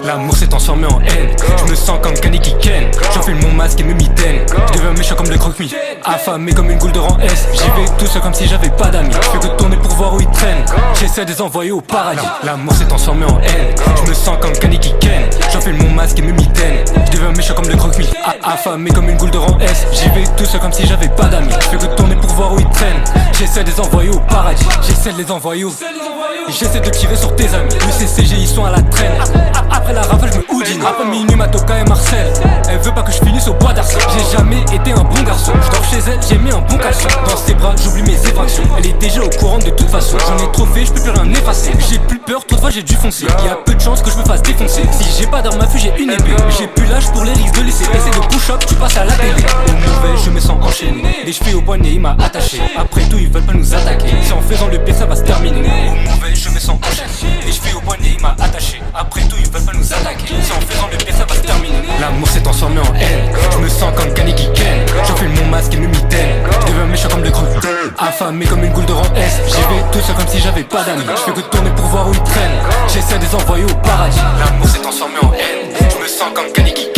L'amour s'est transformé en haine. Je me sens comme Kaneki Ken. J'enfile mon masque et mes mitaines. Je deviens méchant comme le croque-mi, affamé comme une goule de rang S. J'y vais tout seul comme si j'avais pas d'amis. Je fais que tourner pour voir où ils traînent. J'essaie de les envoyer au paradis. L'amour s'est transformé en haine. Je me sens comme Kaneki Ken. J'enfile mon masque et mes mitaines. Je deviens méchant comme le croque-mi, affamé comme une goule de rang S. J'y vais tout seul comme si j'avais pas d'amis. Je fais que tourner pour voir où ils traînent. J'essaie de les envoyer au paradis. J'essaie de les envoyer au... J'essaie de tirer sur tes amis. Le CCG ils sont à la traîne. Après la rafale je me houdine. Après minuit Matoka et Marcel. Elle veut pas que je finisse au bois d'Arcy. J'ai jamais été un bon garçon. Je dors chez elle, j'ai mis un bon caleçon. Dans ses bras j'oublie mes effractions. Elle est déjà au courant de toute façon. J'en ai trop fait, je peux plus rien effacer. J'ai plus peur, trop de fois j'ai dû foncer. Y'a peu de chance que je me fasse défoncer. Si j'ai pas d'arme à feu j'ai une épée. J'ai plus l'âge pour les risques de laisser. Essaie de push-up, tu passes à la télé. Au mauvais je me sens enchaîné. Les chevilles au poignet il m'a attaché. Après tout ils veulent pas nous attaquer. Si en faisant le pire ça va se terminer. Au mauvais je me sens enchaîné. Les chevilles au poignet il m'a attaché. Après tout ils veulent pas nous attaquer. Si en faisant le pire ça va se terminer. L'amour s'est transformé en haine. Je me sens comme Kaneki Ken. J'enfile mon masque et mes mitaines. Je deviens méchant comme le gros. Affamé comme une goule de rang S. J'y vais tout seul comme si j'avais pas d'amis. Je fais que tourner pour voir où ils traînent. J'essaie de les envoyer au paradis. L'amour s'est transformé en haine. Je me sens comme Kaneki Ken.